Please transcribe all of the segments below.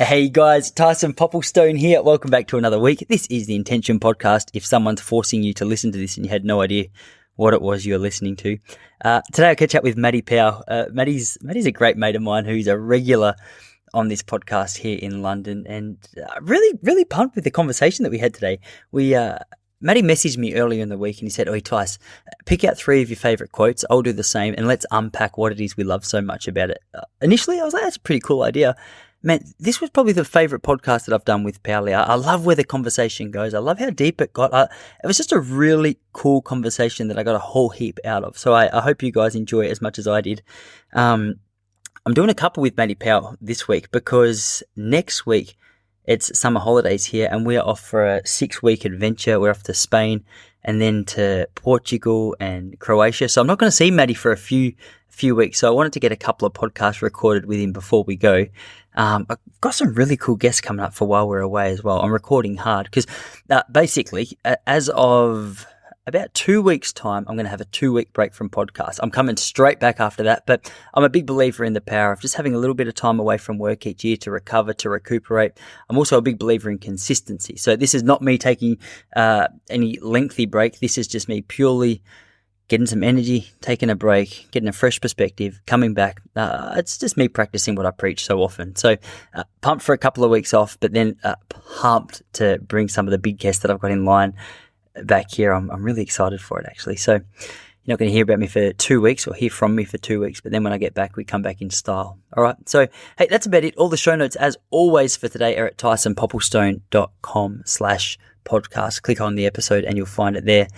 Hey guys, Tyson Popplestone here. Welcome back to another week. This is the Intention Podcast. If someone's forcing you to listen to this and you had no idea what it was you were listening to. Today I catch up with Matty Powell. Matty's a great mate of mine who's a regular on this podcast here in London, and really pumped with the conversation that we had today. Matty messaged me earlier in the week and he said, "Oi, Tice, pick out 3 of your favourite quotes. I'll do the same and let's unpack what it is we love so much about it." Initially, I was like, that's a pretty cool idea. Man, this was probably the favourite podcast that I've done with Powley. I love where the conversation goes. I love how deep it got. It was just a really cool conversation that I got a whole heap out of. So I hope you guys enjoy it as much as I did. I'm doing a couple with Matty Powell this week because next week it's summer holidays here and we're off for a 6-week adventure. We're off to Spain and then to Portugal and Croatia. So I'm not going to see Matty for a few weeks. So I wanted to get a couple of podcasts recorded with him before we go. I've got some really cool guests coming up for while we're away as well. I'm recording hard because basically as of about 2 weeks' time, I'm going to have a 2-week break from podcasts. I'm coming straight back after that, but I'm a big believer in the power of just having a little bit of time away from work each year to recover, to recuperate. I'm also a big believer in consistency. So this is not me taking any lengthy break. This is just me purely getting some energy, taking a break, getting a fresh perspective, coming back. It's just me practicing what I preach so often. So pumped for a couple of weeks off, but then pumped to bring some of the big guests that I've got in line back here. I'm really excited for it, actually. So you're not going to hear about me for 2 weeks or hear from me for 2 weeks, but then when I get back, we come back in style. All right. So, hey, that's about it. All the show notes, as always, for today are at tysonpopplestone.com/podcast. Click on the episode and you'll find it there.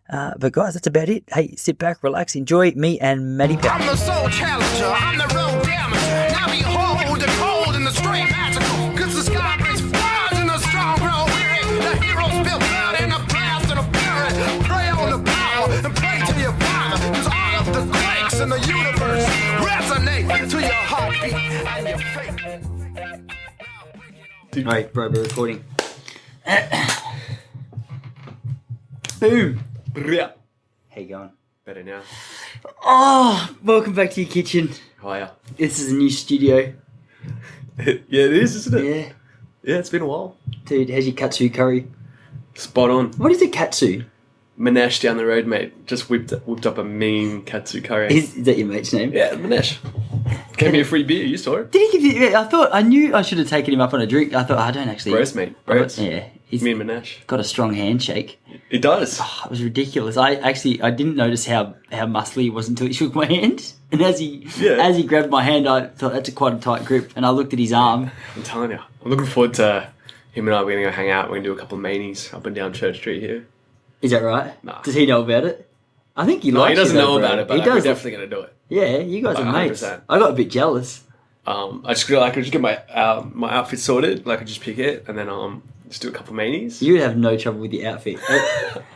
But guys, that's about it. Hey, sit back, relax, enjoy me and Matty Powell. I'm the soul challenger, I'm the road damager. Now behold the cold and the straight magical. Cause the sky brings fires and the strong grow weary. The heroes built blood in the blast and the fury. Pray on the power and pray to your father. Cause all of the quakes in the universe resonate to your heartbeat and your faith. Alright, bro, we're recording. Boom. How you going? Better now. Oh, welcome back to your kitchen. Hiya. This is a new studio. Yeah, it is, isn't it? Yeah. Yeah, it's been a while. Dude, how's your katsu curry? Spot on. What is a katsu? Manesh down the road, mate. Just whipped up a mean katsu curry. Is that your mate's name? Yeah, Manesh. Gave me a free beer, you saw it. Did he give you... I knew I should have taken him up on a drink. I thought, I don't actually... Bros, mate. Bros. Yeah. He's Me and Manesh. got a strong handshake. It does. Oh, it was ridiculous. I didn't notice how muscly he was until he shook my hand. And as he grabbed my hand, I thought that's quite a tight grip. And I looked at his arm. I'm telling you. I'm looking forward to him and I. We're going to go hang out. We're going to do a couple of manies up and down Church Street here. Is that right? Nah. Does he know about it? I think he likes it. He doesn't know bro. about it, but we're definitely going to do it. Yeah, you guys are mates. 100%. I got a bit jealous. I could just get my outfit sorted. Like I just pick it and then just do a couple of manies. You would have no trouble with the outfit.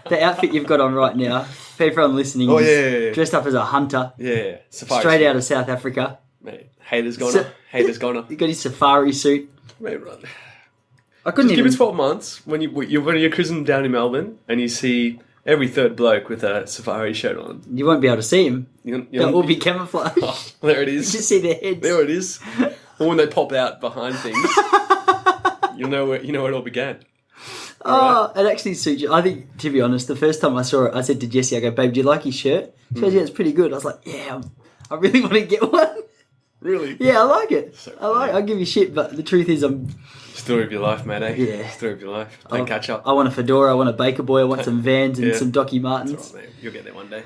The outfit you've got on right now, for everyone listening, is dressed up as a hunter. Yeah. Safari straight suit. out of South Africa. Mate, haters gonna. Haters gonna. You got his safari suit. Mate, run. I couldn't Just even... give it 12 months when you're cruising down in Melbourne and you see every third bloke with a safari shirt on. You won't be able to see him. They'll all be camouflaged. Oh, there it is. You just see their heads. There it is. Or when they pop out behind things, you know where it all began. Oh, right. It actually suits you. I think, to be honest, the first time I saw it, I said to Jessie, I go, "Babe, do you like his shirt?" She goes, "Yeah, it's pretty good." I was like, "Yeah, I really want to get one." Really? Yeah, I like it. So I'll give you shit, but the truth is Story of your life, mate, eh? Yeah. Story of your life. Playing catch up. I want a fedora, I want a Baker Boy, I want some Vans and some Docky Martens. That's all right, mate. You'll get there one day.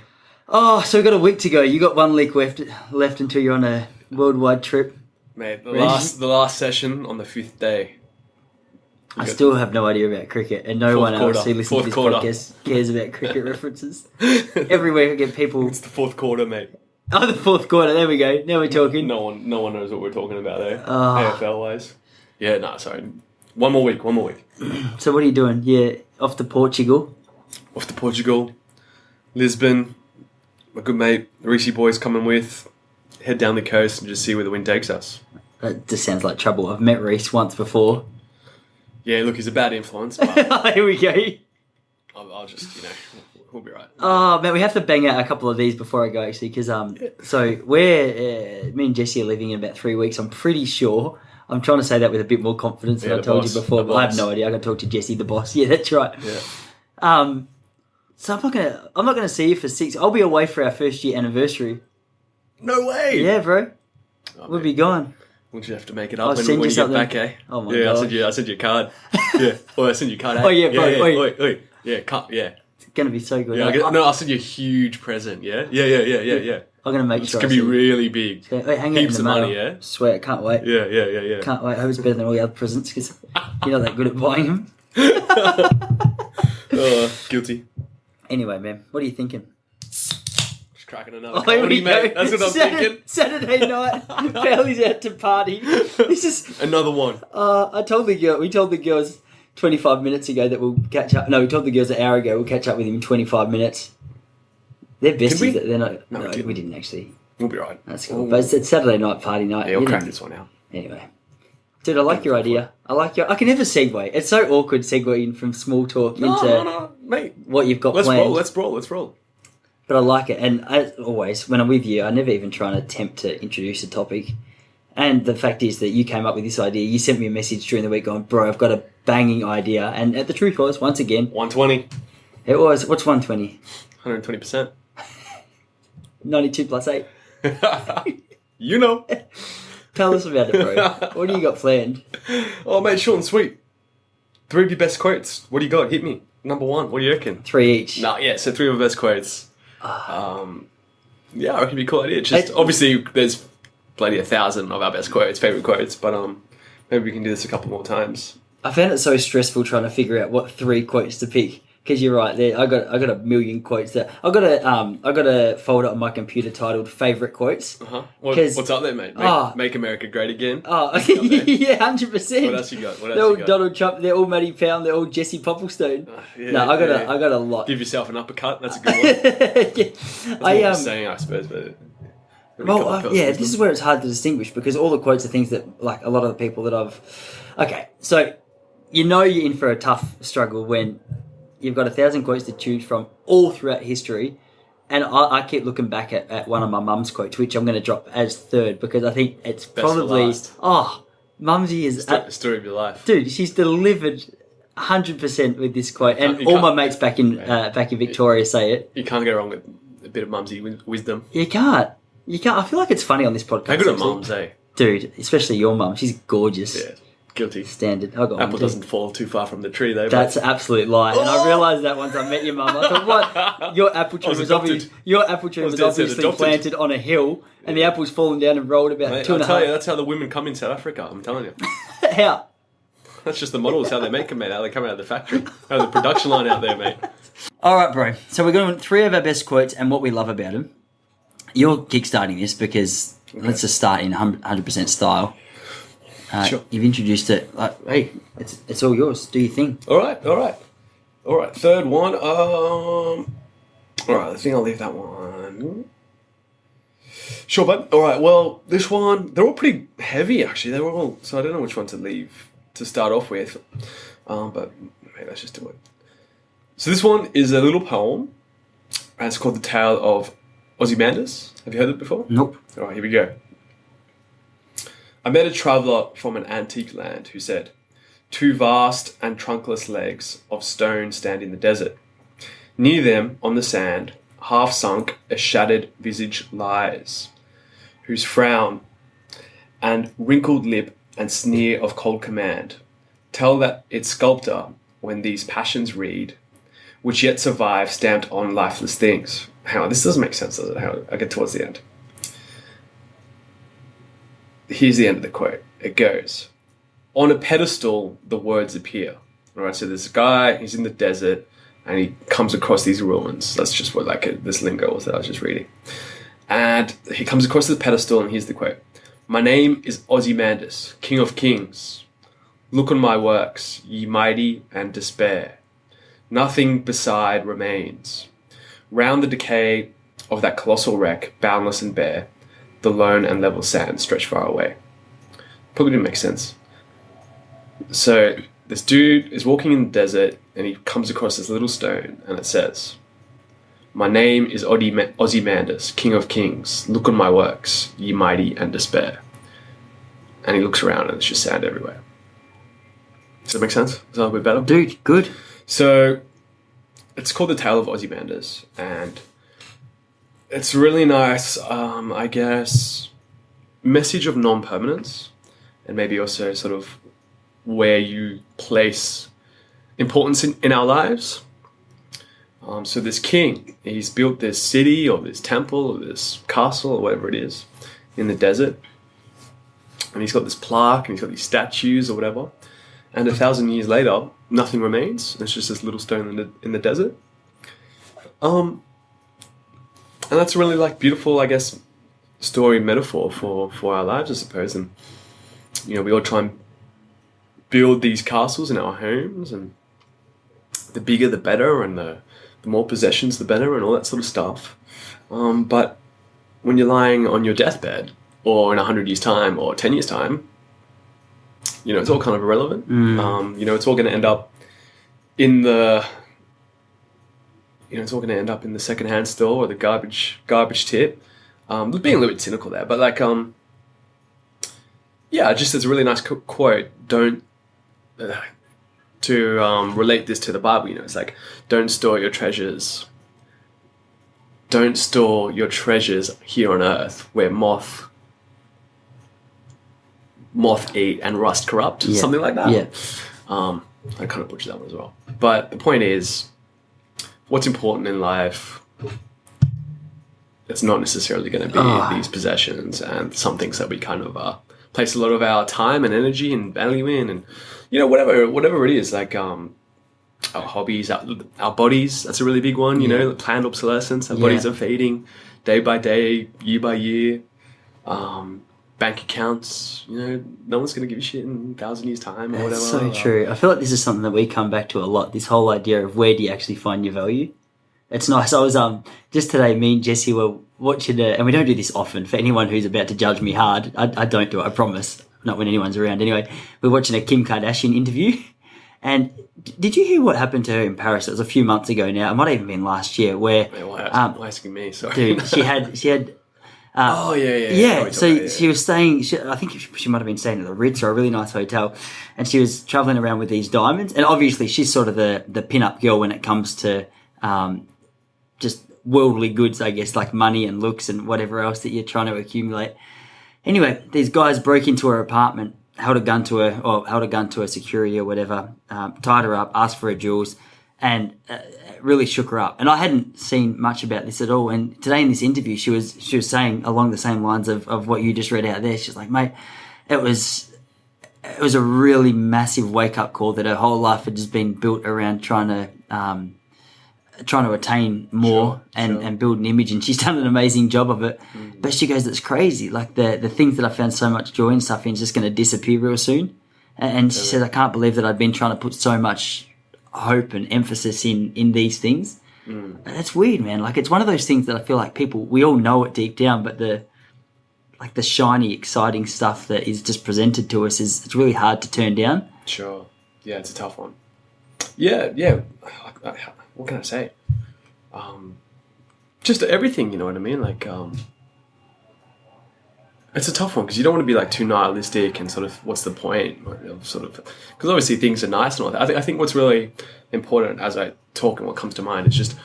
Oh, so we've got a week to go. You got 1 week left until you're on a worldwide trip. Mate, the last session on the 5th day. I still have no idea about cricket, and no one else who listens to this podcast cares about cricket references. Every week I get people... It's the 4th quarter, mate. Oh, the 4th quarter. There we go. Now we're talking. No one knows what we're talking about there. AFL-wise. Yeah, no, sorry. One more week. So what are you doing? Yeah, off to Portugal. Lisbon. My good mate, the Reese boys coming with. Head down the coast and just see where the wind takes us. That just sounds like trouble. I've met Reese once before. Yeah, look, he's a bad influence, but... Here we go. I'll just, we'll be right. Oh, man, we have to bang out a couple of these before I go, actually, because so me and Jessie are leaving in about 3 weeks. I'm pretty sure I'm trying to say that with a bit more confidence than Yeah, I the told boss, you before, the but I have boss. no idea. I got to talk to Jesse, the boss. Yeah, that's right. Yeah. So I'm not gonna see you for 6. I'll be away for our first year anniversary. No way. Yeah, bro. Oh, we'll man. be gone. Would you have to make it I'll up when send you you get something. back, eh? Oh my yeah, God. I sent you a card. Yeah. Oh, I sent you a card. Eh? Oh, yeah, bro, Yeah, oi. oi. Yeah, yeah. It's gonna be so good. Yeah, I'll send you a huge present. Yeah. Yeah. I'm gonna make It's sure. gonna be really big. Wait, hang Heaps out in of the mail. money, yeah? Swear, I can't wait. Yeah. Can't wait. I hope it's better than all the other presents because you're not that good at buying them. Oh, guilty. Anyway, man, what are you thinking? Just cracking another Oh, here comedy, we mate. go. That's what I'm thinking. Saturday night, Bailey's out to party. This is. Another one. We told the girls 25 minutes ago that we'll catch up. No, we told the girls an hour ago we'll catch up with him in 25 minutes. They're besties. we? They're not. No, No, we we didn't. didn't actually. We'll be right. That's cool. But it's Saturday night, party night. Yeah, we'll You crack didn't- this one out. Anyway. Dude, I like your idea. I can never segue. It's so awkward segueing from small talk into No, mate. what you've got Let's planned. Let's roll. But I like it. And as always, when I'm with you, I never even try and attempt to introduce a topic. And the fact is that you came up with this idea. You sent me a message during the week going, bro, I've got a banging idea. And the truth was, once again, 120. it was, what's 120? 120%. 92 plus 8. You know. Tell us about it, bro. What do you got planned? Oh, mate, short and sweet. 3 of your best quotes. What do you got? Hit me. Number 1. What do you reckon? 3 each. Nah, yeah, so 3 of our best quotes. Yeah, I reckon it'd be a cool idea. Just obviously, there's bloody 1,000 of our best quotes, favorite quotes, but maybe we can do this a couple more times. I found it so stressful trying to figure out what 3 quotes to pick. Because you're right, there I got a million quotes there. I got a folder on my computer titled "Favorite Quotes." Uh-huh. 'Cause- What's up there, mate? Make America Great Again. Oh, What's up there? yeah, 100%. What else you got? They're all Donald Trump. They're all Matty Powell. They're all Jesse Popplestone. Yeah, No, I yeah. got a lot. Give yourself an uppercut. That's a good one. Yeah. That's what I'm saying, I suppose. But Yeah, this is where it's hard to distinguish because all the quotes are things that, like, a lot of the people that I've. Okay, so you know you're in for a tough struggle when you've got 1,000 quotes to choose from all throughout history, and I keep looking back at one of my mum's quotes, which I'm going to drop as third because I think it's Best for probably last. Mumsy is story of your life. dude. She's delivered 100% with this quote, and You all can't- my mates back in Victoria say it. You can't go wrong with a bit of mumsy wisdom. You can't. I feel like it's funny on this podcast. How good are actually. mums, eh? Dude, especially your mum. She's gorgeous. Yeah, guilty. Standard. I got one Apple too. doesn't fall too far from the tree, though. That's an absolute lie. And I realised that once I met your mum. I thought, what? Your apple tree was was, adopted. obviously your apple tree I was was dead set obviously adopted. planted on a hill, and the apple's fallen down and rolled about Mate, two and I'll a tell you, half. that's how the women come in South Africa. I'm telling you. How? That's just the models, how they make them, mate. How they come out of the factory. How the production line out there, mate. All right, bro. So we're going to 3 of our best quotes and what we love about them. You're kickstarting this because let's just start in 100% style. Sure. You've introduced it. Hey, it's all yours. Do your thing. All right. Third one. All right, I think I'll leave that one. Sure, bud. All right. Well, this one, they're all pretty heavy, actually. They were all, so I don't know which one to leave to start off with. But maybe let's just do it. So this one is a little poem. And it's called The Tale of Ozymandias. Have you heard it before? Nope. All right, here we go. I met a traveller from an antique land who said, 2 vast and trunkless legs of stone stand in the desert. Near them, on the sand, half sunk, a shattered visage lies, whose frown and wrinkled lip and sneer of cold command tell that its sculptor, when these passions read, which yet survive stamped on lifeless things. Hang on, this doesn't make sense, does it? Hang on, I get towards the end. Here's the end of the quote. It goes, on a pedestal, the words appear. All right, so this guy, he's in the desert, and he comes across these ruins. That's just what this lingo was that I was just reading. And he comes across the pedestal, and here's the quote. My name is Ozymandias, King of Kings. Look on my works, ye mighty, and despair. Nothing beside remains. Round the decay of that colossal wreck, boundless and bare, the lone and level sand stretched far away. Probably didn't make sense. So this dude is walking in the desert and he comes across this little stone and it says, my name is Ozymandias, King of Kings. Look on my works, ye mighty and despair. and he looks around and it's just sand everywhere. Does that make sense? Is that a bit better? Dude, good. So it's called The Tale of Ozymandias, and it's really nice, I guess, message of non-permanence, and maybe also sort of where you place importance in our lives. So this king, he's built this city or this temple or this castle or whatever it is in the desert, and he's got this plaque and he's got these statues or whatever, and 1,000 years later nothing remains. It's just this little stone in the desert. And that's a really like beautiful, I guess, story metaphor for our lives, I suppose. And you know, we all try and build these castles in our homes, and the bigger the better, and the more possessions the better, and all that sort of stuff. But when you're lying on your deathbed, or in 100 years' time, or 10 years' time, you know, it's all kind of irrelevant. You know, it's all going to end up in the, you know, it's all going to end up in the secondhand store or the garbage tip. Being a little bit cynical there, but like, yeah, just as a really nice quote. Don't to relate this to the Bible. You know, it's like, don't store your treasures. Don't store your treasures here on earth, where moth eat and rust corrupt, something like that. Yeah. I kind of butchered that one as well. But the point is, what's important in life, it's not necessarily going to be these possessions and some things that we kind of place a lot of our time and energy and value in, and you know, whatever it is, like our hobbies, our bodies. That's a really big one. You know, planned obsolescence. Our bodies are fading day by day, year by year. Bank accounts, you know, no one's going to give a shit in 1,000 years' time or whatever. That's so true. I feel like this is something that we come back to a lot, this whole idea of where do you actually find your value. It's nice. I was just today, me and Jesse were watching and we don't do this often, for anyone who's about to judge me hard, I don't do it, I promise, not when anyone's around. Anyway, we're watching a Kim Kardashian interview, and did you hear what happened to her in Paris? It was a few months ago now, it might have even been last year, where why asking me? Sorry. Dude, she had so she was staying, I think she might have been staying at the Ritz or a really nice hotel, and she was traveling around with these diamonds, and obviously she's sort of the pin-up girl when it comes to just worldly goods, I guess, like money and looks and whatever else that you're trying to accumulate. Anyway, these guys broke into her apartment, held a gun to her security or whatever, tied her up, asked for her jewels, and really shook her up. And I hadn't seen much about this at all. And today in this interview, she was saying along the same lines of what you just read out there. She's like, mate, it was a really massive wake up call that her whole life had just been built around trying to attain more and build an image. And she's done an amazing job of it. But she goes, it's crazy. Like the things that I found so much joy and stuff in is just going to disappear real soon. And she said, I can't believe that I'd been trying to put so much hope and emphasis in these things. That's weird, man. Like, it's one of those things that I feel like we all know it deep down, but the shiny, exciting stuff that is just presented to us it's really hard to turn down. Sure. Yeah, it's a tough one. Yeah. What can I say? Just everything, you know what I mean? Like, it's a tough one because you don't want to be like too nihilistic and sort of what's the point of sort of, because obviously things are nice and all that. I think what's really important as I talk and what comes to mind is just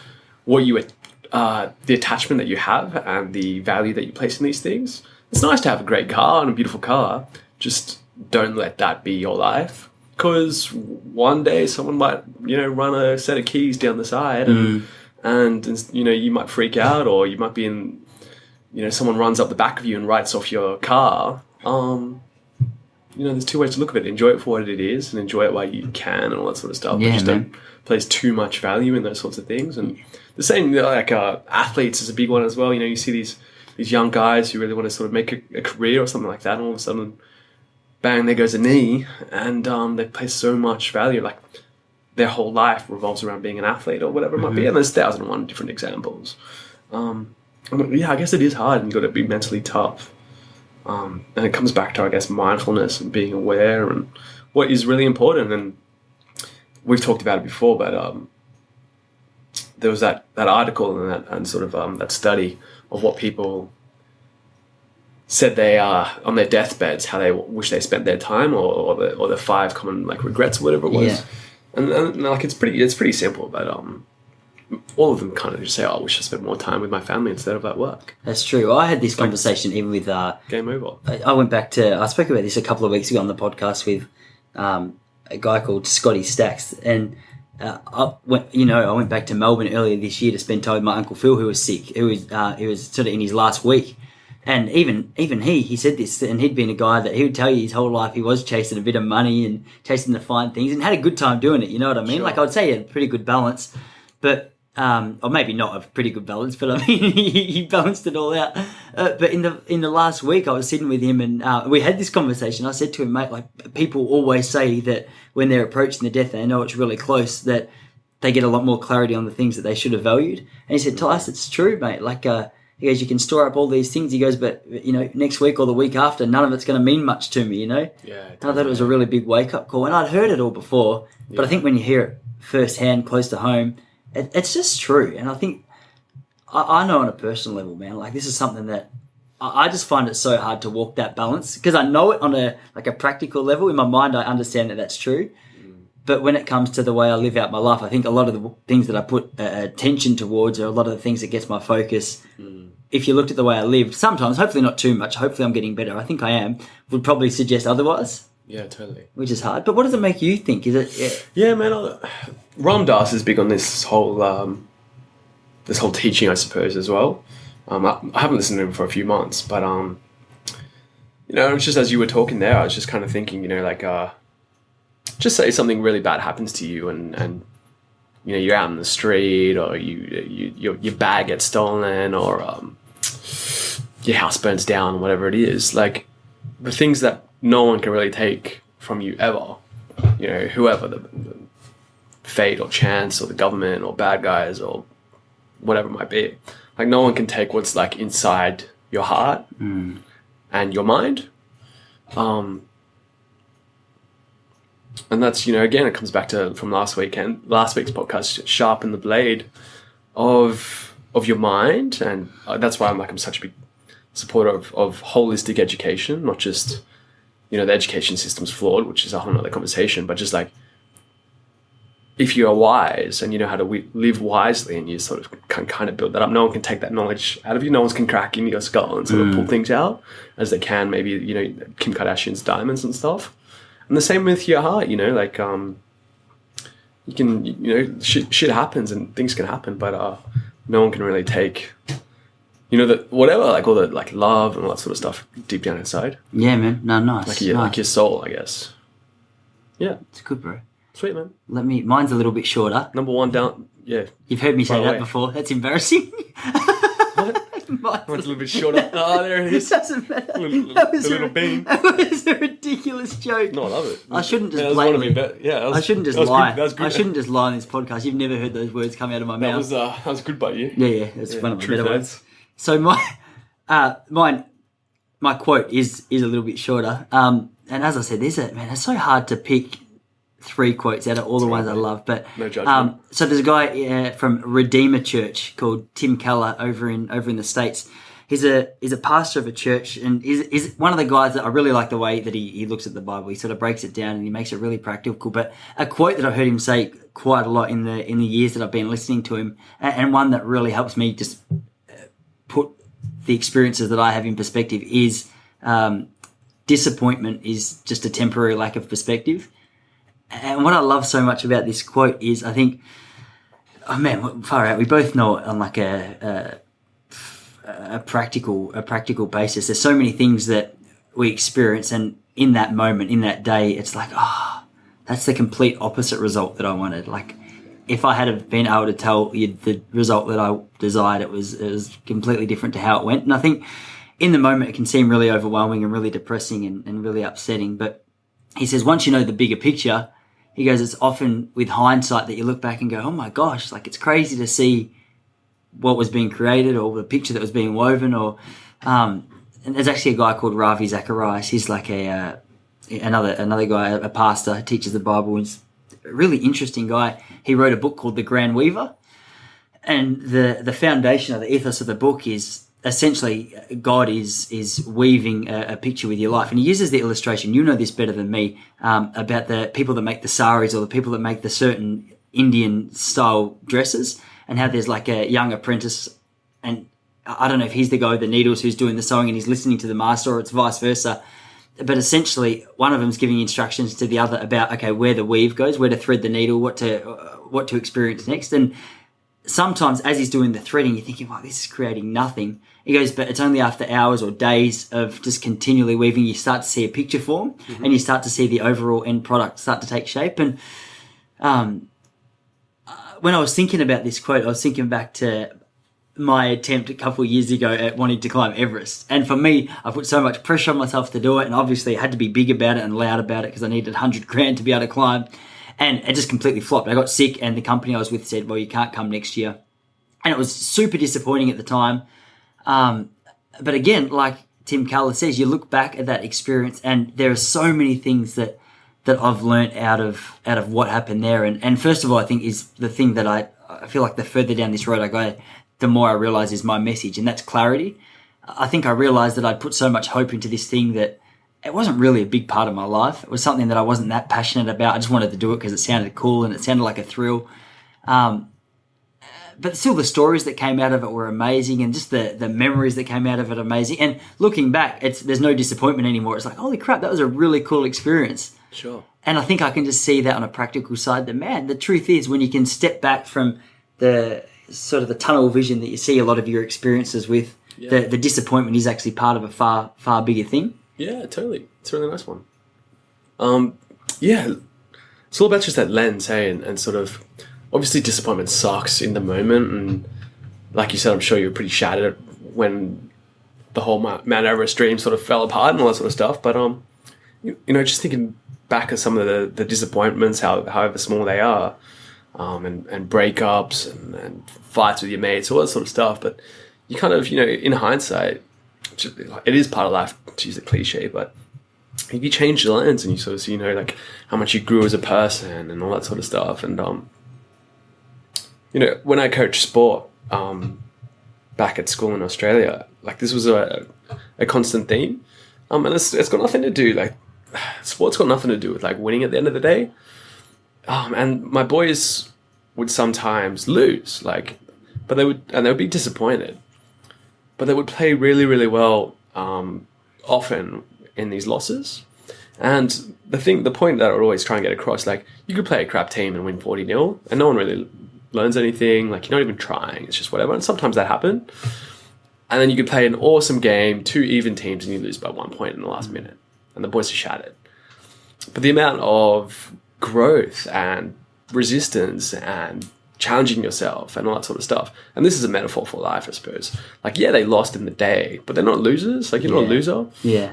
what the attachment that you have and the value that you place in these things. It's nice to have a great car and a beautiful car. Just don't let that be your life, because one day someone might, you know, run a set of keys down the side and you know, you might freak out, or you might be in, you know, someone runs up the back of you and writes off your car. You know, there's two ways to look at it. Enjoy it for what it is and enjoy it while you can and all that sort of stuff. Yeah, but just don't place too much value in those sorts of things. And the same, like, athletes is a big one as well. You know, you see these young guys who really want to sort of make a career or something like that, and all of a sudden, bang, there goes a knee, and they place so much value. Like, their whole life revolves around being an athlete or whatever it might be. And there's 1,001 different examples. Yeah, I guess it is hard, and you've got to be mentally tough. And it comes back to, I guess, mindfulness and being aware and what is really important. And we've talked about it before, but there was that article and sort of that study of what people said they are on their deathbeds how they wish they spent their time, or the 5 common like regrets or whatever it was. Yeah. And like it's pretty simple, but all of them kind of just say, "Oh, I wish I spent more time with my family instead of at work." That's true. I had this conversation even with. Game over. I went back to. I spoke about this a couple of weeks ago on the podcast with a guy called Scotty Stacks, and I went back to Melbourne earlier this year to spend time with my Uncle Phil, who was sick. He was sort of in his last week. And even he said this, and he'd been a guy that he would tell you his whole life he was chasing a bit of money and chasing to find things and had a good time doing it, you know what I mean? Sure. Like I would say he had a pretty good balance, but, or maybe not a pretty good balance, but I mean, he balanced it all out. But in the last week I was sitting with him and we had this conversation. I said to him, mate, like people always say that when they're approaching the death, they know it's really close, that they get a lot more clarity on the things that they should have valued. And he said, Tice, it's true, mate. Like, he goes, you can store up all these things. He goes, but, next week or the week after, none of it's going to mean much to me, Yeah. And I thought it was a really big wake-up call. And I'd heard it all before, but I think when you hear it firsthand, close to home, it's just true. And I think, I know on a personal level, man, like this is something that I just find it so hard to walk that balance because I know it on a practical level. In my mind, I understand that that's true. But when it comes to the way I live out my life, I think a lot of the things that I put attention towards are a lot of the things that gets my focus. If you looked at the way I lived, sometimes, hopefully not too much, hopefully I'm getting better, I think I am, would probably suggest otherwise. Yeah, totally. Which is hard. But what does it make you think? Is it... Yeah, man. Ram Dass is big on this whole teaching, I suppose, as well. I haven't listened to him for a few months, but it's just as you were talking there, I was just kind of thinking, just say something really bad happens to you, and you're out in the street, or your bag gets stolen, or your house burns down, whatever it is. Like the things that no one can really take from you ever. Whoever the fate or chance or the government or bad guys or whatever it might be. Like no one can take what's like inside your heart and your mind. And that's, again, it comes back to from last week's podcast, sharpen the blade of your mind. And that's why I'm such a big supporter of holistic education, not just, the education system's flawed, which is a whole other conversation, but just like, if you are wise and you know how to live wisely and you sort of can kind of build that up, no one can take that knowledge out of you. No one can crack into your skull and sort of pull things out as they can, maybe, Kim Kardashian's diamonds and stuff. And the same with your heart, you can, shit happens and things can happen, but no one can really take, that whatever, like all the like love and all that sort of stuff deep down inside. Yeah, man. No, nice. Like your soul, I guess. Yeah. It's good, bro. Sweet, man. Mine's a little bit shorter. Number 1 down, yeah. You've heard me say that away. Before. That's embarrassing. Mine's a little bit shorter. Oh, there it is. It doesn't matter. The little bean. That was a ridiculous joke. No, I love it. I shouldn't just I shouldn't just lie. That was good. I shouldn't just lie on this podcast. You've never heard those words come out of my mouth. That was good by you. Yeah. It's one of my better fans. ones. So my quote is a little bit shorter. And as I said, it's so hard to pick 3 quotes out of all the ones I love. But no judgment. So there's a guy from Redeemer Church called Tim Keller over in the States. He's a pastor of a church, and he's one of the guys that I really like the way that he looks at the Bible. He sort of breaks it down and he makes it really practical. But a quote that I've heard him say quite a lot in the years that I've been listening to him, and one that really helps me just put the experiences that I have in perspective is disappointment is just a temporary lack of perspective. And what I love so much about this quote is, I think, oh man, far out. We both know it on like a practical basis. There's so many things that we experience, and in that moment, in that day, it's like, that's the complete opposite result that I wanted. Like, if I had been able to tell you the result that I desired, it was completely different to how it went. And I think in the moment, it can seem really overwhelming and really depressing and really upsetting. But he says, once you know the bigger picture, he goes, it's often with hindsight that you look back and go, oh my gosh, like it's crazy to see what was being created or the picture that was being woven. Or and there's actually a guy called Ravi Zacharias. He's like another guy, a pastor, teaches the Bible. He's a really interesting guy. He wrote a book called The Grand Weaver. And the foundation of the ethos of the book is essentially God is weaving a picture with your life, and he uses the illustration. You know this better than me, about the people that make the saris or the people that make the certain Indian style dresses, and how there's like a young apprentice, and I don't know if he's the guy with the needles who's doing the sewing and he's listening to the master, or it's vice versa. But essentially, one of them's giving instructions to the other about, okay, where the weave goes, where to thread the needle, what to experience next. And sometimes as he's doing the threading, you're thinking, wow, this is creating nothing. He goes, but it's only after hours or days of just continually weaving, you start to see a picture form, and you start to see the overall end product start to take shape. And when I was thinking about this quote, I was thinking back to my attempt a couple of years ago at wanting to climb Everest. And for me, I put so much pressure on myself to do it, and obviously I had to be big about it and loud about it because I needed 100 grand to be able to climb. And it just completely flopped. I got sick, and the company I was with said, well, you can't come next year. And it was super disappointing at the time. But again, like Tim Keller says, you look back at that experience, and there are so many things that I've learnt out of what happened there. And first of all, I think is the thing that I feel like the further down this road I go, the more I realize is my message, and that's clarity. I think I realized that I'd put so much hope into this thing that it wasn't really a big part of my life. It was something that I wasn't that passionate about. I just wanted to do it because it sounded cool and it sounded like a thrill. But still, the stories that came out of it were amazing, and just the memories that came out of it amazing. And looking back, there's no disappointment anymore. It's like, holy crap, that was a really cool experience. Sure. And I think I can just see that on a practical side. That, man, the truth is, when you can step back from the sort of the tunnel vision that you see a lot of your experiences with, the disappointment is actually part of a far, far bigger thing. Yeah, totally. It's a really nice one. Yeah, it's all about just that lens, hey, and sort of, obviously disappointment sucks in the moment, and like you said, I'm sure you were pretty shattered when the whole Mount Everest dream sort of fell apart and all that sort of stuff. But you know, just thinking back at some of the disappointments, however small they are, and breakups and fights with your mates, all that sort of stuff. But you kind of, you know, in hindsight, it is part of life, to use a cliche, but if you change the lens and you sort of see, you know, like how much you grew as a person and all that sort of stuff. And you know, when I coached sport back at school in Australia, like this was a constant theme, and it's got nothing to do, like, sport's got nothing to do with like winning at the end of the day. And my boys would sometimes lose, like, but they would be disappointed, but they would play really, really well often in these losses. And the point that I would always try and get across, like, you could play a crap team and win 40-0 and no one really learns anything, like, you're not even trying, it's just whatever. And sometimes that happened. And then you could play an awesome game, 2 even teams, and you lose by 1 point in the last minute, and the boys are shattered. But the amount of growth and resistance and challenging yourself and all that sort of stuff, and this is a metaphor for life, I suppose. Like, yeah, they lost in the day, but they're not losers. Like, you're not a loser. Yeah.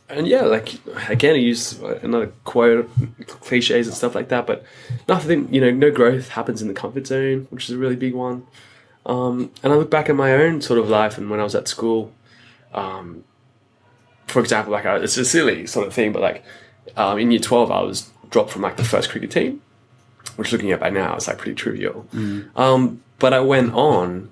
And yeah, like, again, I use another quote, cliches and stuff like that, but nothing, you know, no growth happens in the comfort zone, which is a really big one. And I look back at my own sort of life and when I was at school, for example, like, it's a silly sort of thing, but like, in year 12, I was dropped from like the first cricket team, which looking at by now is like pretty trivial. But I went on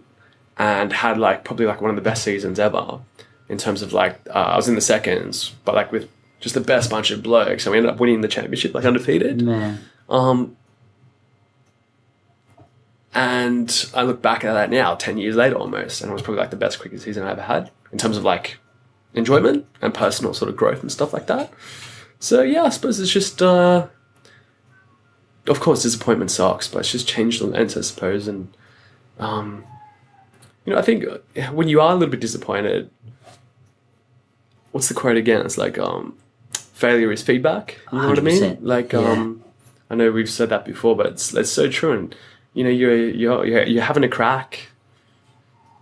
and had like probably like one of the best seasons ever in terms of like, I was in the seconds, but like with just the best bunch of blokes. And we ended up winning the championship, like undefeated. Man. And I look back at that now, 10 years later almost, and it was probably like the best cricket season I ever had in terms of like enjoyment and personal sort of growth and stuff like that. So yeah, I suppose it's just, of course, disappointment sucks, but it's just changed the lens, I suppose. And, you know, I think when you are a little bit disappointed, what's the quote again? It's like, failure is feedback. You know 100%. What I mean? Like, yeah. I know we've said that before, but it's so true. And, you know, you're having a crack.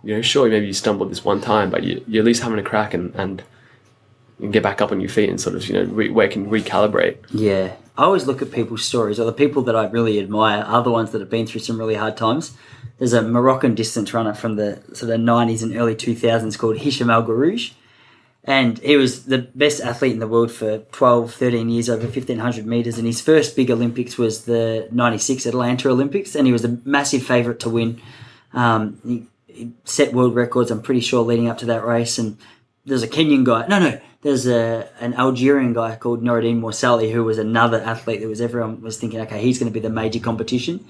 You know, sure, maybe you stumbled this one time, but you're at least having a crack and you can get back up on your feet and sort of, you know, recalibrate. Yeah. I always look at people's stories, or the people that I really admire are the ones that have been through some really hard times. There's a Moroccan distance runner from the sort of 90s and early 2000s called Hisham El Garouj. And he was the best athlete in the world for 12, 13 years over 1,500 metres. And his first big Olympics was the 96 Atlanta Olympics. And he was a massive favourite to win. he set world records, I'm pretty sure, leading up to that race. And there's a Kenyan guy. No. There's an Algerian guy called Noureddin Morsali, who was another athlete that everyone was thinking, okay, he's going to be the major competition.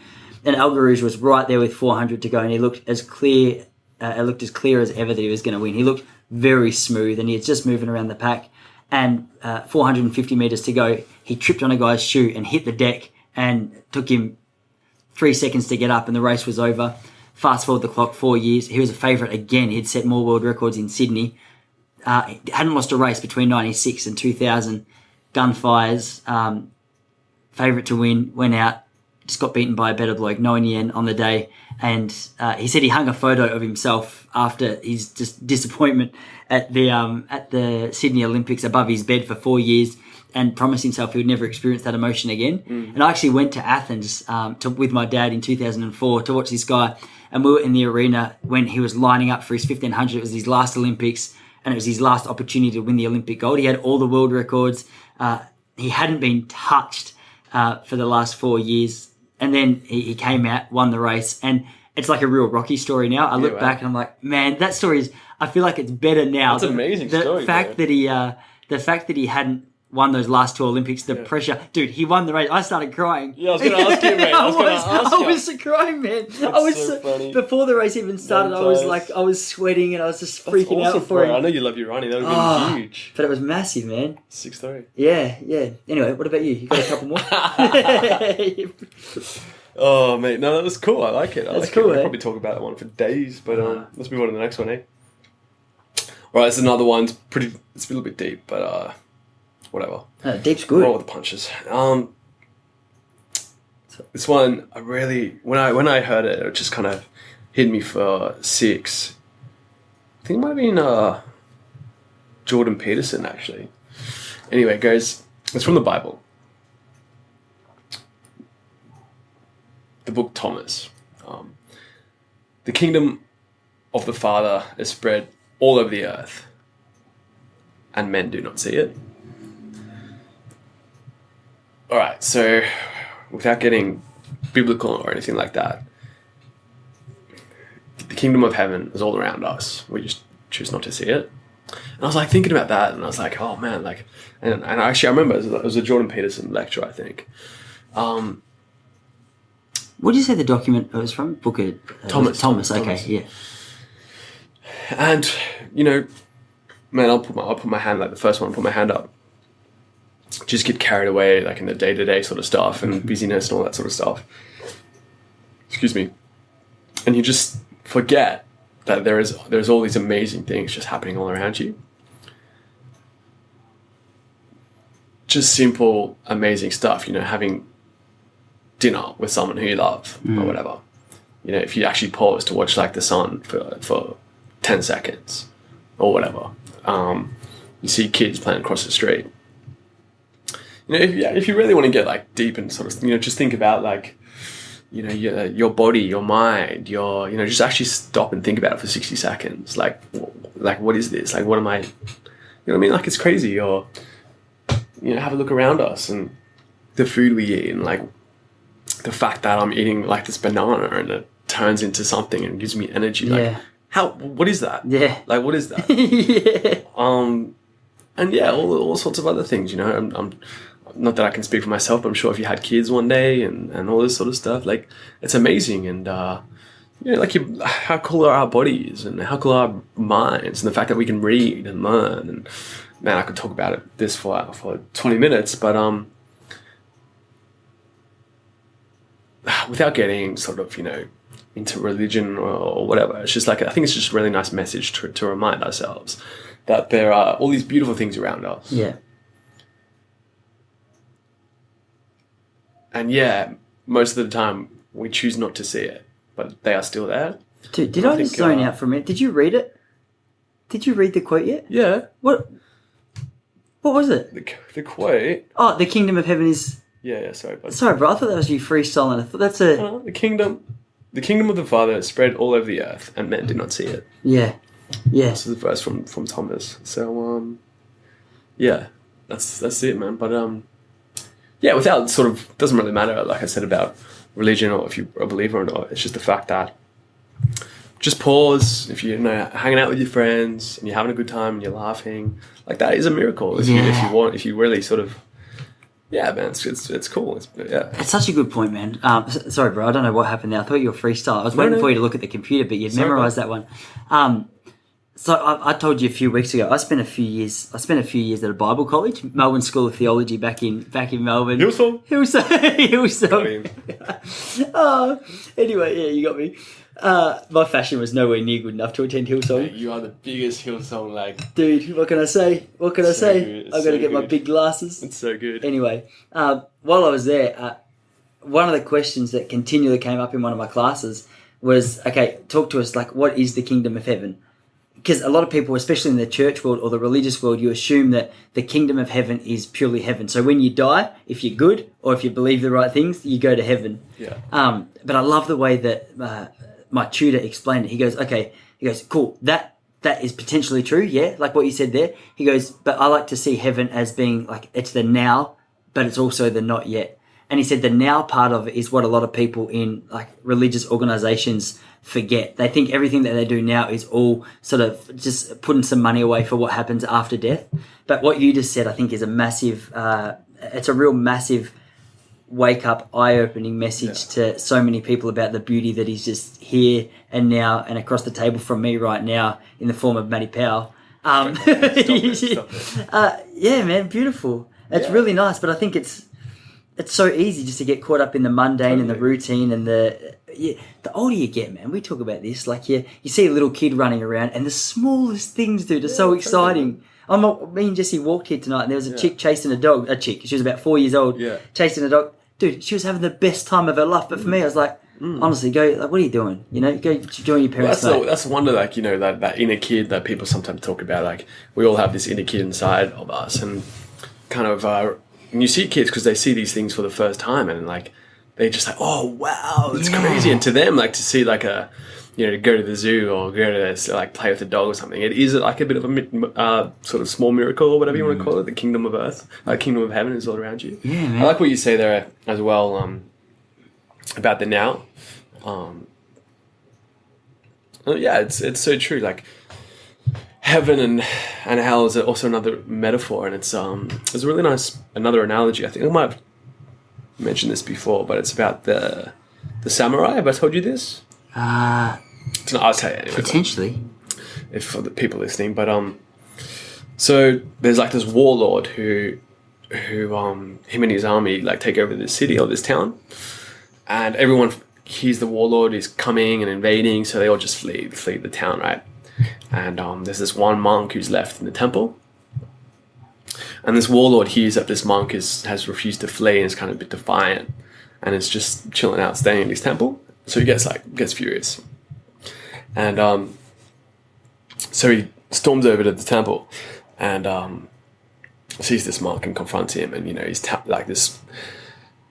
And Al Garouge was right there with 400 to go, and he looked as clear. It looked as clear as ever that he was going to win. He looked very smooth, and he was just moving around the pack. And 450 meters to go, he tripped on a guy's shoe and hit the deck, and took him 3 seconds to get up, and the race was over. Fast forward the clock 4 years, he was a favourite again. He'd set more world records in Sydney. He hadn't lost a race between 96 and 2000. Gunfires, favourite to win, went out, just got beaten by a better bloke, Nguyen Yen, on the day. And he said he hung a photo of himself after his just disappointment at the Sydney Olympics above his bed for 4 years, and promised himself he would never experience that emotion again. And I actually went to Athens with my dad in 2004 to watch this guy, and we were in the arena when he was lining up for his 1500. It was his last Olympics, and it was his last opportunity to win the Olympic gold. He had all the world records. He hadn't been touched for the last 4 years. And then he came out, won the race, and it's like a real Rocky story now. I look back and I'm like, man, that story is, I feel like it's better now. It's an amazing the story. Fact that he hadn't won those last 2 Olympics, the pressure. Dude, he won the race. I started crying. Yeah, I was going to ask you, mate. I was crying, man. I was so funny. Before the race even started, I was sweating and I was just freaking out for him. I know you love your running. That would have been huge. But it was massive, man. 6'3". Yeah. Anyway, what about you? You got a couple more? Oh, mate. No, that was cool. I like it. That's cool, We'll eh? probably talk about that one for days, but let's move on to the next one, eh? All right, it's another one. It's a little bit deep, but whatever. Deep's good. Roll with the punches. This one, I really, when I heard it, it just kind of hit me for 6. I think it might have been Jordan Peterson, actually. Anyway, it goes, it's from the Bible. The book Thomas. The kingdom of the Father is spread all over the earth, and men do not see it. All right, so without getting biblical or anything like that, the kingdom of heaven is all around us. We just choose not to see it. And I was like thinking about that, and I was like, oh man, like, and actually I remember it was a Jordan Peterson lecture, I think. What did you say the document was from? Book it. Thomas. Okay, Thomas. yeah. And man, I'll put my hand, like the first one, I'll put my hand up. Just get carried away, like in the day-to-day sort of stuff and busyness and all that sort of stuff. Excuse me. And you just forget that there's all these amazing things just happening all around you. Just simple, amazing stuff. Having dinner with someone who you love or whatever. If you actually pause to watch like the sun for 10 seconds or whatever. You see kids playing across the street. If you really want to get like deep and sort of, just think about like, your body, your mind, just actually stop and think about it for 60 seconds. Like what is this? Like, what am I, what I mean? Like, it's crazy. Or, have a look around us and the food we eat, and like the fact that I'm eating like this banana and it turns into something and gives me energy. Like, what is that? Yeah. Like, what is that? Yeah. And yeah, all sorts of other things, I'm not that I can speak for myself, but I'm sure if you had kids one day and all this sort of stuff, like, it's amazing. And, how cool are our bodies and how cool are our minds, and the fact that we can read and learn. And man, I could talk about this for 20 minutes, but, without getting sort of, into religion or whatever, it's just like, I think it's just a really nice message to remind ourselves that there are all these beautiful things around us. Yeah. And yeah, most of the time we choose not to see it, but they are still there. Dude, did I just zone out for a minute? Did you read it? Did you read the quote yet? Yeah. What was it? The quote? Oh, the kingdom of heaven is... Yeah, sorry, bud. Sorry, bro, I thought that was you freestyling. I thought that's a... The kingdom of the Father is spread all over the earth, and men do not see it. Yeah. Yeah. This is the verse from Thomas. So, yeah, that's it, man. But, yeah, without sort of, doesn't really matter, like I said, about religion or if you're a believer or not. It's just the fact that just pause if you're hanging out with your friends and you're having a good time and you're laughing. Like that is a miracle if you really sort of. Yeah, man, it's cool. It's such a good point, man. Sorry, bro, I don't know what happened there. I thought you were freestyle. I was waiting for you to look at the computer, but you'd memorised that one. So I told you a few weeks ago. I spent a few years at a Bible college, Melbourne School of Theology, back in Melbourne. Hillsong. Anyway, yeah, you got me. My fashion was nowhere near good enough to attend Hillsong. Mate, you are the biggest Hillsong, dude. What can I say? I've got to get my big glasses. It's so good. Anyway, while I was there, one of the questions that continually came up in one of my classes was, okay, talk to us. Like, what is the kingdom of heaven? Because a lot of people, especially in the church world or the religious world, you assume that the kingdom of heaven is purely heaven. So when you die, if you're good or if you believe the right things, you go to heaven. Yeah. But I love the way that my tutor explained it. He goes, cool, that is potentially true, yeah, like what you said there. He goes, but I like to see heaven as being like it's the now, but it's also the not yet. And he said the now part of it is what a lot of people in like religious organizations forget. They think everything that they do now is all sort of just putting some money away for what happens after death. But what you just said, I think, is a massive, it's a real massive wake up, eye-opening message to so many people about the beauty that is just here and now and across the table from me right now in the form of Matty Powell. Stop it. Yeah, man, beautiful. It's really nice, but I think it's so easy just to get caught up in the mundane and the routine and the older you get, man. We talk about this. Like you see a little kid running around and the smallest things, dude, are so exciting. Me and Jesse walked here tonight and there was a chick chasing a dog. A chick, she was about 4 years old, chasing a dog. Dude, she was having the best time of her life. But for me, I was like, honestly, go, like, what are you doing? You know, go join your parents. Well, that's the wonder, like, you know, that inner kid that people sometimes talk about. Like, we all have this inner kid inside of us, and kind of, and you see kids because they see these things for the first time, and like, they're just like, oh wow, it's crazy. And to them, like, to see like to go to the zoo or go to like play with a dog or something, it is like a bit of a sort of small miracle or whatever you want to call it. The kingdom of earth, kingdom of heaven is all around you. Yeah, man. I like what you say there as well about the now. It's so true. Like heaven and hell is also another metaphor, and it's a really nice another analogy. I think I might have mentioned this before, but it's about the samurai. Have I told you this? I'll tell you anyway. Potentially. If for the people listening, but so there's like this warlord who him and his army like take over this city or this town, and everyone hears the warlord is coming and invading, so they all just flee the town, right? And there's this one monk who's left in the temple, and this warlord hears that this monk has refused to flee and is kind of a bit defiant, and is just chilling out, staying in his temple. So he gets furious, and so he storms over to the temple, and sees this monk and confronts him, and he's like this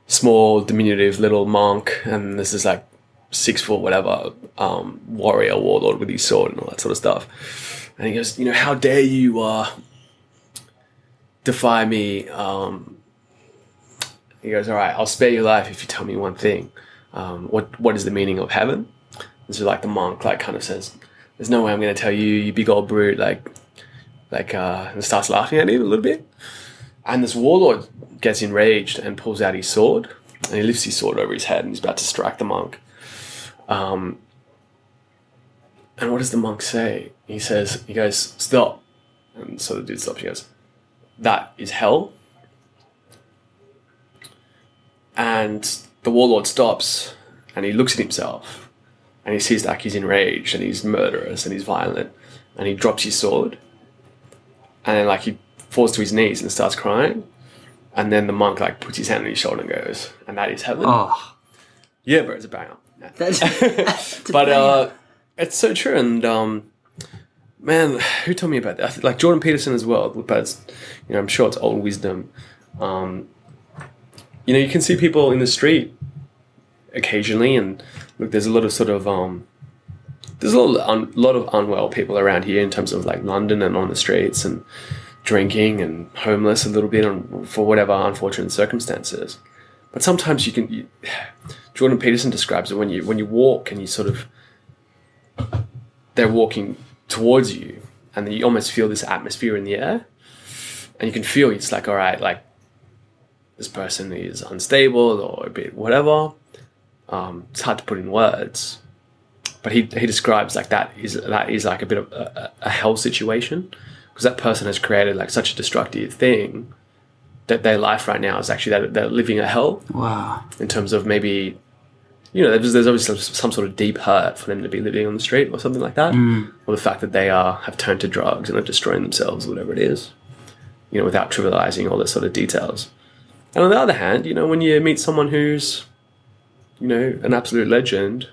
small, diminutive little monk, and this is like 6 foot whatever warrior warlord with his sword and all that sort of stuff, and he goes, how dare you defy me? He goes, all right, I'll spare your life if you tell me one thing. What is the meaning of heaven? And so like the monk like kind of says, there's no way I'm going to tell you, you big old brute, and starts laughing at him a little bit. And this warlord gets enraged and pulls out his sword, and he lifts his sword over his head and he's about to strike the monk. And what does the monk say? He goes, stop. And so the dude stops. He goes, that is hell. And the warlord stops and he looks at himself and he sees like he's enraged and he's murderous and he's violent, and he drops his sword and then like he falls to his knees and starts crying, and then the monk like puts his hand on his shoulder and goes, and that is heaven. Oh. Yeah, bro, it's a banger. That's But it's so true, and man, who told me about that? I think, like Jordan Peterson as well, but it's, I'm sure it's old wisdom. You can see people in the street occasionally, and look, there's a lot of sort of there's a lot of unwell people around here in terms of like London and on the streets and drinking and homeless a little bit for whatever unfortunate circumstances. But sometimes Jordan Peterson describes it when you walk and you sort of they're walking towards you, and then you almost feel this atmosphere in the air, and you can feel it's like, all right, like this person is unstable or a bit whatever. It's hard to put in words, but he describes like that is like a bit of a hell situation, because that person has created like such a destructive thing that their life right now is actually that they're living a hell. Wow. In terms of maybe, there's obviously some sort of deep hurt for them to be living on the street or something like that, or the fact that they have turned to drugs and are destroying themselves, whatever it is, without trivializing all those sort of details. And on the other hand, when you meet someone who's, an absolute legend,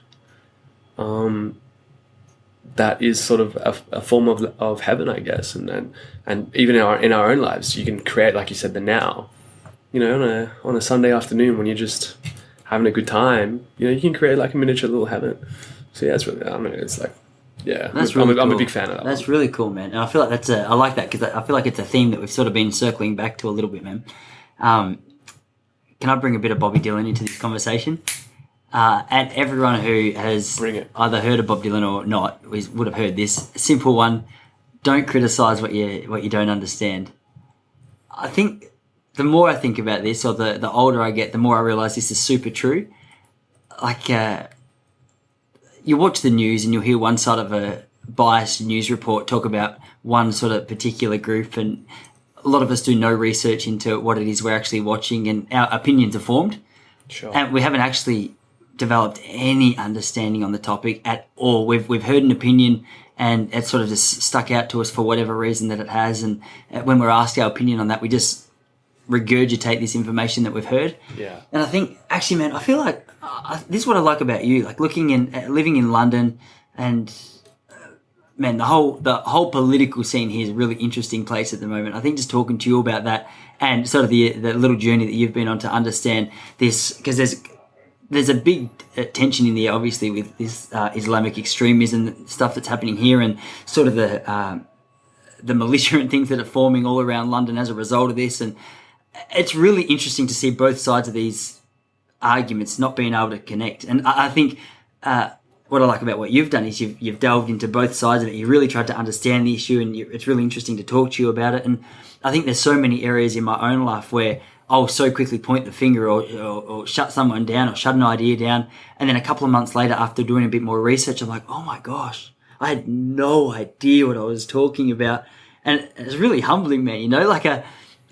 that is sort of a form of heaven, I guess, and even in our own lives, you can create, like you said, the now. On a Sunday afternoon when you're just having a good time, you can create like a miniature little heaven. So yeah, it's really, I don't know, it's like, yeah, I'm a big fan of that. That's really cool, man. And I feel like I like that, because I feel like it's a theme that we've sort of been circling back to a little bit, man. Can I bring a bit of Bobby Dylan into this conversation? And everyone who has either heard of Bob Dylan or not would have heard this simple one: don't criticize what you don't understand. I think the more I think about this, or the older I get, the more I realize this is super true. Like, you watch the news and you'll hear one side of a biased news report talk about one sort of particular group, and a lot of us do no research into what it is we're actually watching, and our opinions are formed. Sure. And we haven't actually developed any understanding on the topic at all. We've heard an opinion, and it sort of just stuck out to us for whatever reason that it has. And when we're asked our opinion on that, we just regurgitate this information that we've heard. Yeah. And I think, actually, man, I feel like this is what I like about you. Like, living in London, and man, the whole political scene here is a really interesting place at the moment. I think just talking to you about that, and sort of the little journey that you've been on to understand this, because there's a big tension in the air, obviously, with this Islamic extremism stuff that's happening here, and sort of the militia and things that are forming all around London as a result of this. And it's really interesting to see both sides of these arguments not being able to connect. And I think what I like about what you've done is you've delved into both sides of it. You really tried to understand the issue, and it's really interesting to talk to you about it. And I think there's so many areas in my own life where I'll so quickly point the finger or shut someone down or shut an idea down. And then a couple of months later, after doing a bit more research, I'm like, oh my gosh, I had no idea what I was talking about. And it's really humbling, man. Like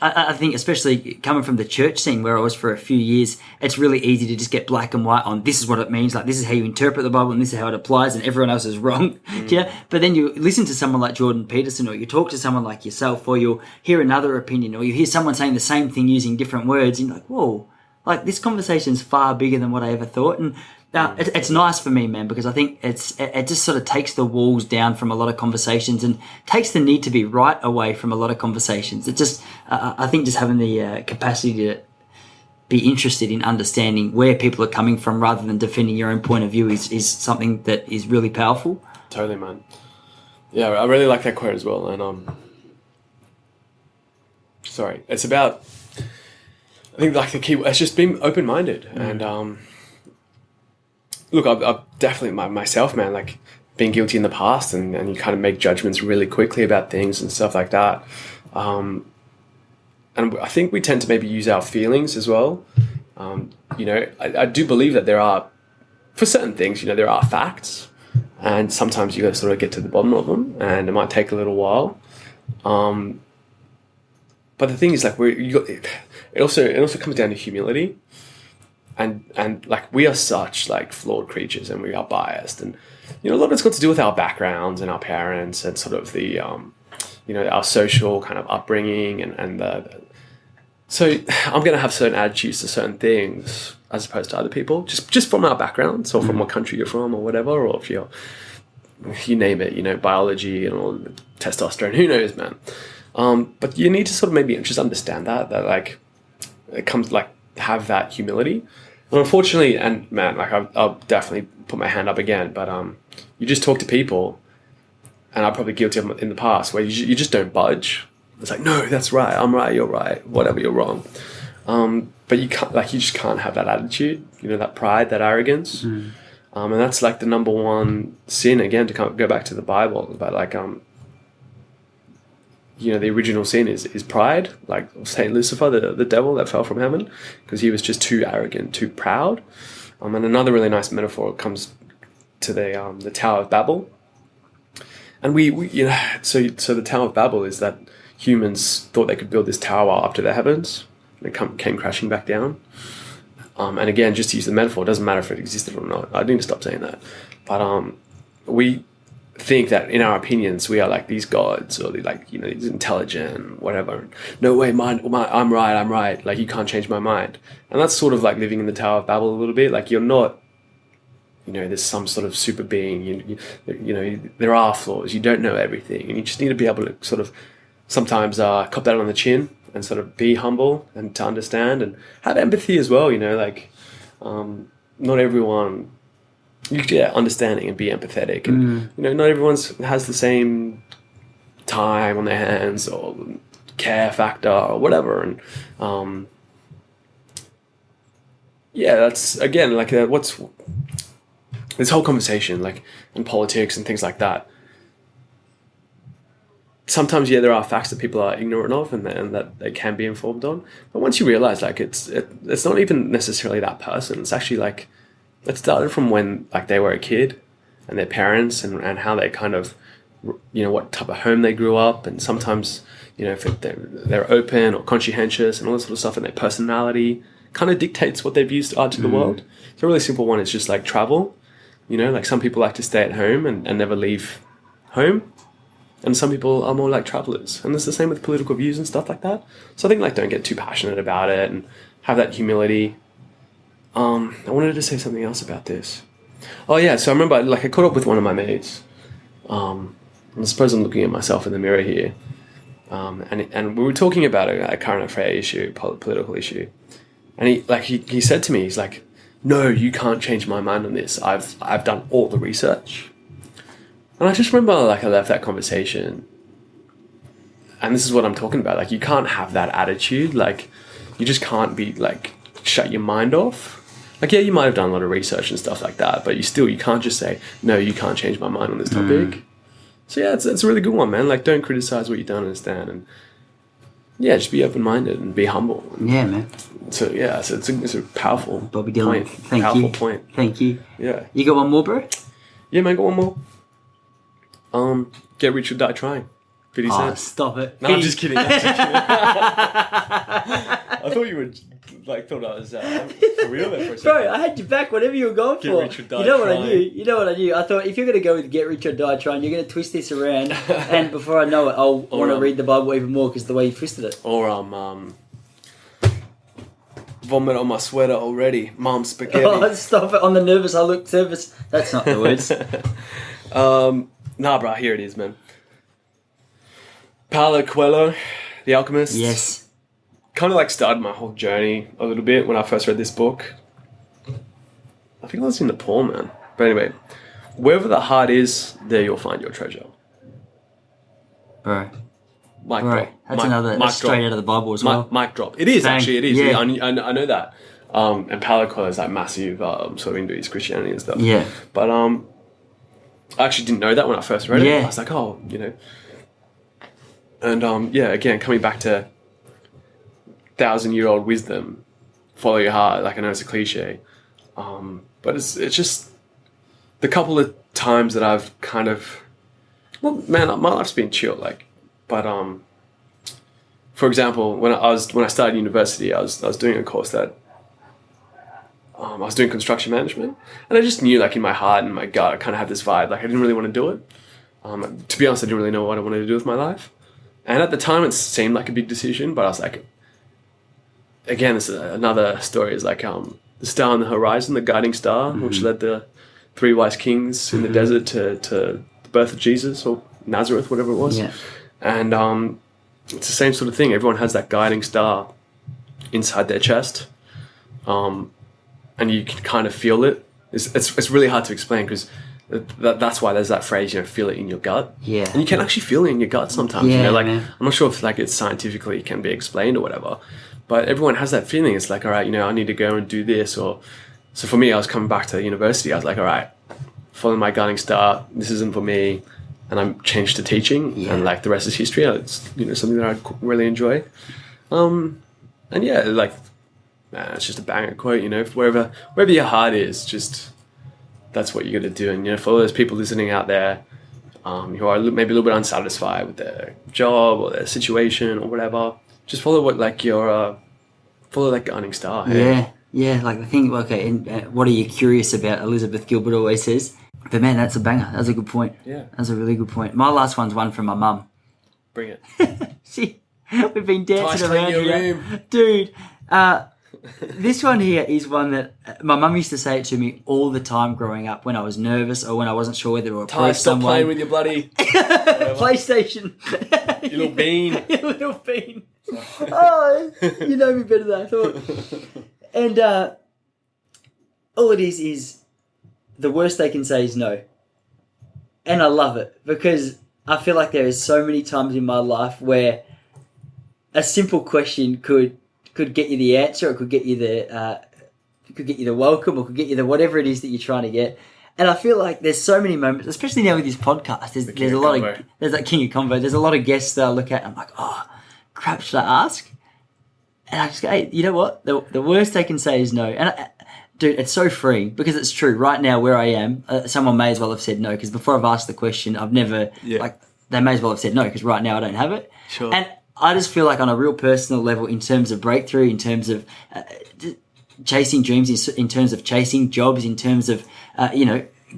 I think, especially coming from the church scene where I was for a few years, it's really easy to just get black and white on this is what it means. Like, this is how you interpret the Bible and this is how it applies, and everyone else is wrong. But then you listen to someone like Jordan Peterson, or you talk to someone like yourself, or you'll hear another opinion, or you hear someone saying the same thing using different words, and you're like, whoa, like, this conversation's far bigger than what I ever thought. And it's nice for me, man, because I think it just sort of takes the walls down from a lot of conversations, and takes the need to be right away from a lot of conversations. It just, I think, just having the capacity to be interested in understanding where people are coming from rather than defending your own point of view is something that is really powerful. Totally, man. Yeah, I really like that quote as well. And it's about, I think, like, the key, it's just being open-minded. And look, I've definitely myself, man, like, being guilty in the past, and you kind of make judgments really quickly about things and stuff like that. And I think we tend to maybe use our feelings as well. I do believe that there are, for certain things, there are facts, and sometimes you got to sort of get to the bottom of them, and it might take a little while. But the thing is, like, it also comes down to humility. And like, we are such, like, flawed creatures, and we are biased, and a lot of it's got to do with our backgrounds and our parents, and sort of the our social kind of upbringing, so I'm going to have certain attitudes to certain things as opposed to other people, just from our backgrounds, or from what country you're from, or whatever, or if you name it, biology and all the testosterone, who knows, man. But you need to sort of maybe just understand that like, it comes, like, have that humility. And unfortunately, and man, like, I'll definitely put my hand up again, but you just talk to people, and I'm probably guilty of it in the past, where you just don't budge. It's like, no, that's right, I'm right, you're right, whatever, you're wrong. But you can't, like, you just can't have that attitude, that pride, that arrogance. And that's like the number one sin, again, to go back to the Bible, but like, the original sin is pride, like Saint Lucifer, the devil that fell from heaven, because he was just too arrogant, too proud. And another really nice metaphor comes to the Tower of Babel. And so the Tower of Babel is that humans thought they could build this tower up to the heavens, and it came crashing back down. And again, just to use the metaphor, it doesn't matter if it existed or not. I need to stop saying that. But we think that in our opinions we are like these gods, or these intelligent, whatever. No way, I'm right. Like, you can't change my mind. And that's sort of like living in the Tower of Babel a little bit. Like, you're not, there's some sort of super being. There are flaws. You don't know everything, and you just need to be able to sort of sometimes cop that on the chin and sort of be humble and to understand and have empathy as well. Not everyone. Understanding and be empathetic, and not everyone has the same time on their hands or care factor or whatever, and that's again like what's this whole conversation like in politics and things like that. Sometimes there are facts that people are ignorant of and that they can be informed on, but once you realize like it's not even necessarily that person. It's actually like, it started from when like they were a kid and their parents and how they kind of, what type of home they grew up. And sometimes, if they're open or conscientious and all this sort of stuff, and their personality kind of dictates what their views are to the world. So a really simple one is just like travel. Like some people like to stay at home and never leave home. And some people are more like travelers. And it's the same with political views and stuff like that. So I think like don't get too passionate about it and have that humility. I wanted to say something else about this. Oh yeah, so I remember like I caught up with one of my mates. I suppose I'm looking at myself in the mirror here. And we were talking about a current affair issue, political issue. And he said to me, he's like, "No, you can't change my mind on this. I've done all the research." And I just remember like I left that conversation. And this is what I'm talking about. Like, you can't have that attitude. Like, you just can't be like shut your mind off. Like, yeah, you might have done a lot of research and stuff like that, but you can't just say, "No, you can't change my mind on this topic." So yeah, it's a really good one, man. Like, don't criticize what you don't understand, and yeah, just be open-minded and be humble. Yeah, man. So yeah, so it's a powerful Bobby Dylan. point. Powerful point. Thank you. Yeah. You got one more, bro? Yeah, man, got one more. Get rich or die trying. 50 Cent. Stop it. No, I'm just kidding. I thought you would thought I was for real there for a second. Bro, I had you back whatever you were going Get for. rich or die You know what I trying. knew? You know what I knew? I thought if you're going to go with get rich or die trying, you're going to twist this around, and before I know it, I'll want to read the Bible even more because the way you twisted it. Or vomit on my sweater already. Mom spaghetti. Oh, stop it. On the nervous, I look nervous. That's not the words. Nah, bro, here it is, man. Paulo Coelho, The Alchemist. Yes. Kind of like started my whole journey a little bit when I first read this book. I think I was in Nepal, man. But anyway, wherever the heart is, there you'll find your treasure. Bro. Mic Bro, drop. that's another that's straight out of the Bible as well. Mic drop. It is, Bang. actually, it is. Yeah. I know that. And Paulo Coelho is like massive sort of into his Christianity and stuff. Yeah. But I actually didn't know that when I first read it. Yeah. I was like, oh, And yeah, again, coming back to 1,000-year-old wisdom, follow your heart. Like, I know it's a cliche, but it's just the couple of times that I've kind of, well, man, my life's been chill. Like, but for example, when I started university, I was doing a course that I was doing construction management, and I just knew, like, in my heart and my gut, I kind of had this vibe. Like, I didn't really want to do it. To be honest, I didn't really know what I wanted to do with my life. And at the time, it seemed like a big decision, but I was like, again, this is another story. Is like the star on the horizon, the guiding star, which led the 3 wise kings in the desert to the birth of Jesus, or Nazareth, whatever it was. Yeah. And it's the same sort of thing. Everyone has that guiding star inside their chest, and you can kind of feel it. It's really hard to explain because that's why there's that phrase, feel it in your gut. Yeah. And you can actually feel it in your gut sometimes. Yeah, like, man. I'm not sure if like it's scientifically can be explained or whatever, but everyone has that feeling. It's like, all right, I need to go and do this, or So for me, I was coming back to university. I was like, all right, following my gunning star. This isn't for me. And I'm changed to teaching, and like the rest is history. It's something that I really enjoy. And yeah, like it's just a banger quote. Wherever your heart is, just that's what you got to do. And for all those people listening out there, who are maybe a little bit unsatisfied with their job or their situation or whatever, just follow what like your follow that gunning star. Hey? Yeah. Like the thing. Okay, and what are you curious about? Elizabeth Gilbert always says. But man, that's a banger. That's a good point. Yeah. That's a really good point. My last one's one from my mum. Bring it. We've been dancing Tice, around clean your here. room. Dude, this one here is one that my mum used to say it to me all the time growing up when I was nervous or when I wasn't sure whether to approach Ty, stop someone. playing with your bloody PlayStation. you little bean. You little bean. Oh, you know me better than I thought. And all it is the worst they can say is no. And I love it because I feel like there is so many times in my life where a simple question could get you the answer, or could get you the welcome, or could get you the whatever it is that you're trying to get. And I feel like there's so many moments, especially now with this podcast. There's a lot of there's that King of Convo. There's a lot of guests that I look at and I'm like, oh crap, should I ask? And I just go, hey, you know what? The worst they can say is no. And dude, it's so freeing because it's true. Right now, where I am, someone may as well have said no, because before I've asked the question, I've never they may as well have said no because right now I don't have it. Sure. And I just feel like on a real personal level, in terms of breakthrough, in terms of chasing dreams, in terms of chasing jobs, in terms of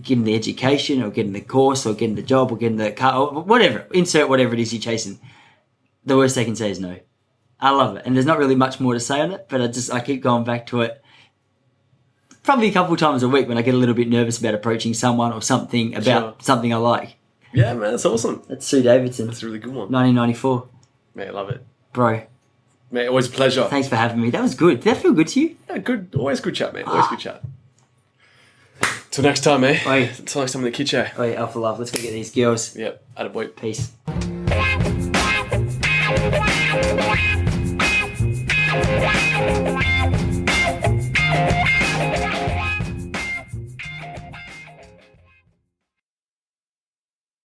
getting the education or getting the course or getting the job or getting the car or whatever, insert whatever it is you're chasing. The worst they can say is no. I love it, and there's not really much more to say on it, but I keep going back to it. Probably a couple of times a week when I get a little bit nervous about approaching someone or something about something I like. Yeah, man, that's awesome. That's Sue Davidson. That's a really good one. 1994. Mate, I love it. Bro. Mate, always a pleasure. Thanks for having me. That was good. Did that feel good to you? Yeah, good. Always good chat, mate. Always good chat. Till next time, eh? Oi. Till next time in the kitchen. Oi, Alpha Love. Let's go get these girls. Yep, attaboy. Peace.